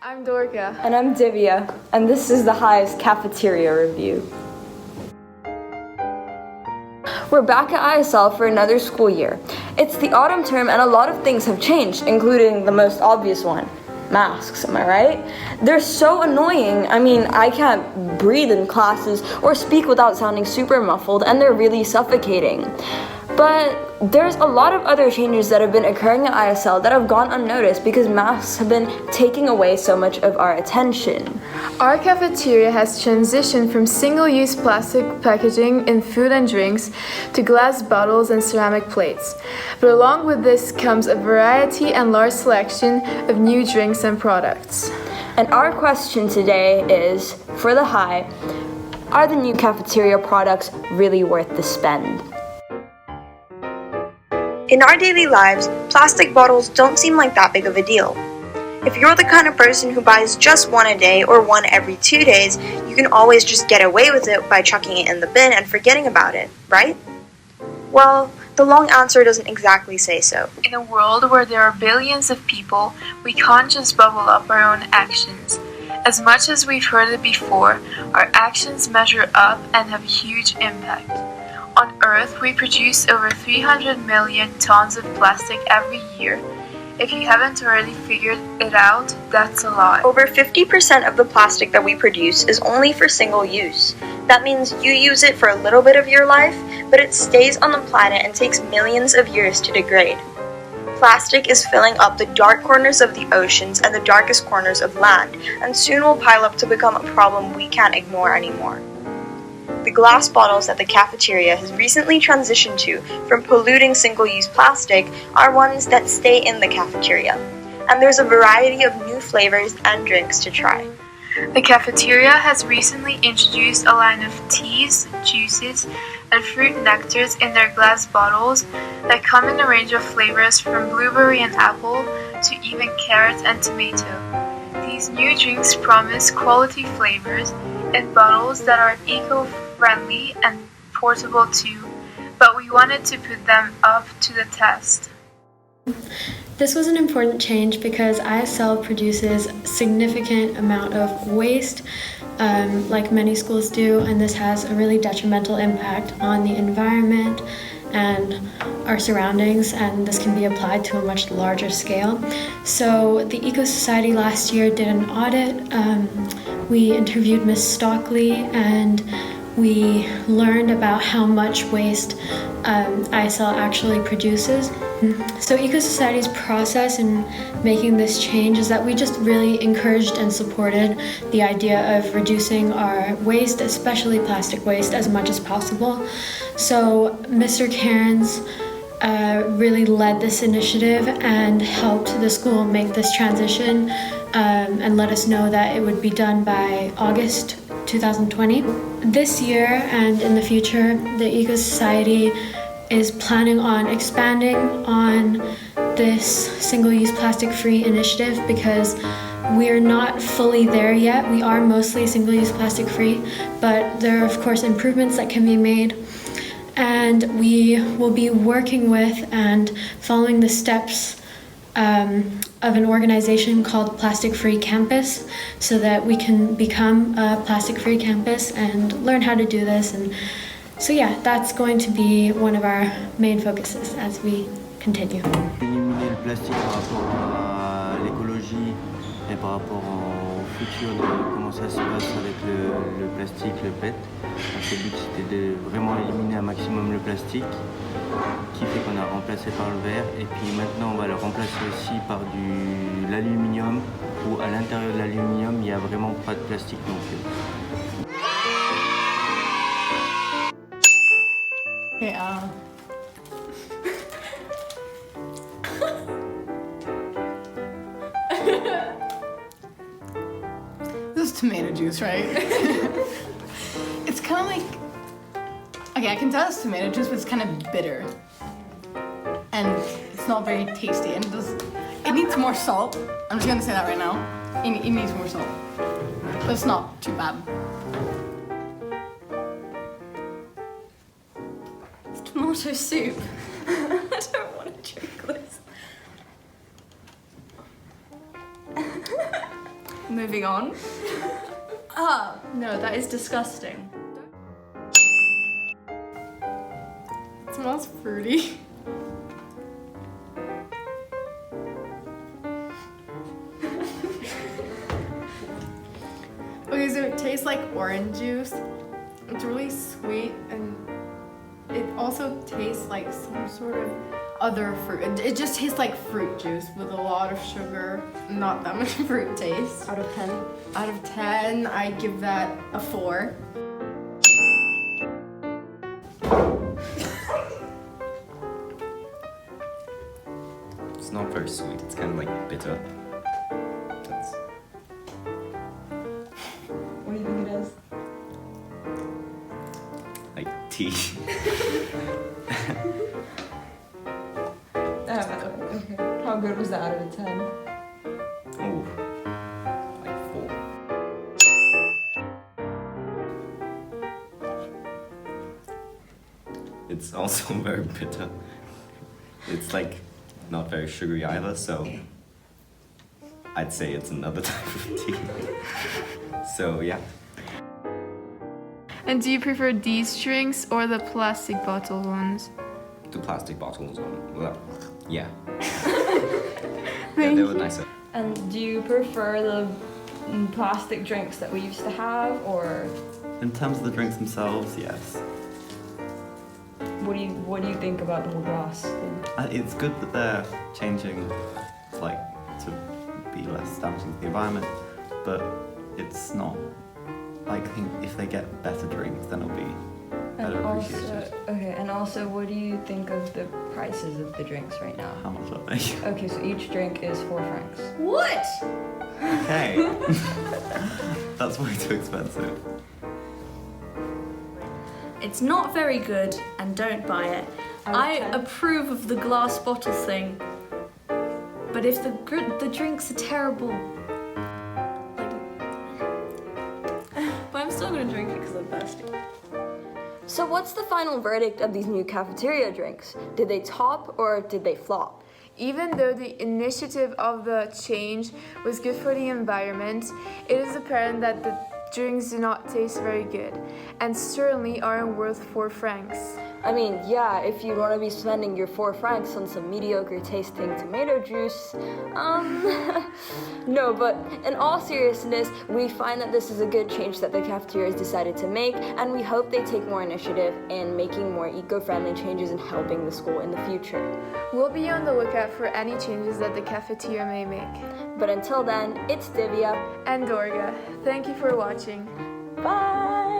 I'm Dorka. And I'm Divya, and this is the High's Cafeteria Review. We're back at ISL for another school year. It's the autumn term and a lot of things have changed, including the most obvious one, masks, am I right? They're so annoying. I mean, I can't breathe in classes or speak without sounding super muffled, and they're really suffocating. But there's a lot of other changes that have been occurring at ISL that have gone unnoticed because masks have been taking away so much of our attention. Our cafeteria has transitioned from single-use plastic packaging in food and drinks to glass bottles and ceramic plates. But along with this comes a variety and large selection of new drinks and products. And our question today is, for the High, are the new cafeteria products really worth the spend? In our daily lives, plastic bottles don't seem like that big of a deal. If you're the kind of person who buys just one a day or one every 2 days, you can always just get away with it by chucking it in the bin and forgetting about it, right? Well, the long answer doesn't exactly say so. In a world where there are billions of people, we can't just bubble up our own actions. As much as we've heard it before, our actions measure up and have a huge impact. On Earth, we produce over 300 million tons of plastic every year. If you haven't already figured it out, that's a lot. Over 50% of the plastic that we produce is only for single use. That means you use it for a little bit of your life, but it stays on the planet and takes millions of years to degrade. Plastic is filling up the dark corners of the oceans and the darkest corners of land, and soon will pile up to become a problem we can't ignore anymore. The glass bottles that the cafeteria has recently transitioned to from polluting single-use plastic are ones that stay in the cafeteria, and there's a variety of new flavors and drinks to try. The cafeteria has recently introduced a line of teas, juices, and fruit nectars in their glass bottles that come in a range of flavors from blueberry and apple to even carrot and tomato. These new drinks promise quality flavors in bottles that are eco-friendly and portable too, but we wanted to put them up to the test. This was an important change because ISL produces a significant amount of waste, like many schools do, and this has a really detrimental impact on the environment and our surroundings, and this can be applied to a much larger scale. So the Eco Society last year did an audit. We interviewed Ms. Stockley and we learned about how much waste ISL actually produces. So Eco Society's process in making this change is that we just really encouraged and supported the idea of reducing our waste, especially plastic waste, as much as possible. So Mr. Cairns really led this initiative and helped the school make this transition and let us know that it would be done by August 2020. This year and in the future, the Eco Society is planning on expanding on this single-use plastic-free initiative because we're not fully there yet. We are mostly single-use plastic-free, but there are of course improvements that can be made. And we will be working with and following the steps of an organization called Plastic Free Campus so that we can become a plastic-free campus and learn how to do this. And so yeah, that's going to be one of our main focuses as we continue. Éliminer le plastique par rapport à l'écologie et par rapport au futur de comment ça se passe avec le plastique, le PET. Donc le but c'était de vraiment éliminer un maximum le plastique, qui fait qu'on a remplacé par le verre, et puis maintenant on va le remplacer aussi par l'aluminium, où à l'intérieur de l'aluminium il n'y a vraiment pas de plastique non plus. Okay, this is tomato juice, right? It's kind of like, okay, I can tell it's tomato juice, but it's kind of bitter. And it's not very tasty, and it needs more salt. I'm just gonna say that right now. It needs more salt, but it's not too bad. It's tomato soup. I don't want to drink this. moving on. No, that is disgusting. It smells fruity. Okay, so it tastes like orange juice. It's really sweet and it also tastes like some sort of other fruit. It just tastes like fruit juice with a lot of sugar, not that much fruit taste. Out of 10? Out of 10, I give that a 4. It's not very sweet, it's kind of like bitter. That's... What do you think it is? like tea. Okay. How good was that out of 10? Ooh, like 4. It's also very bitter. It's like not very sugary either, so I'd say it's another type of tea. So yeah. And do you prefer these drinks or the plastic bottle ones? The plastic bottles on, well, yeah. Yeah, they were nicer. And do you prefer the plastic drinks that we used to have, or In terms of the drinks themselves, yes. what do you think about the whole glass thing? It's good that they're changing, like, to be less damaging to the environment, but it's not, like, I think if they get better drinks, then it'll be better appreciated. And also, what do you think of the prices of the drinks right now? How much are they? Okay, so each drink is 4 francs. What? Okay. That's way too expensive. It's not very good, and don't buy it. I approve of the glass bottle thing, but if the drinks are terrible, like, but I'm still gonna drink it because I'm thirsty. So what's the final verdict of these new cafeteria drinks? Did they top or did they flop? Even though the initiative of the change was good for the environment, it is apparent that the drinks do not taste very good, and certainly aren't worth 4 francs. I mean, yeah, if you want to be spending your 4 francs on some mediocre tasting tomato juice, no, but in all seriousness, we find that this is a good change that the cafeteria has decided to make, and we hope they take more initiative in making more eco-friendly changes and helping the school in the future. We'll be on the lookout for any changes that the cafeteria may make. But until then, it's Divya And Dorga, thank you for watching. Bye!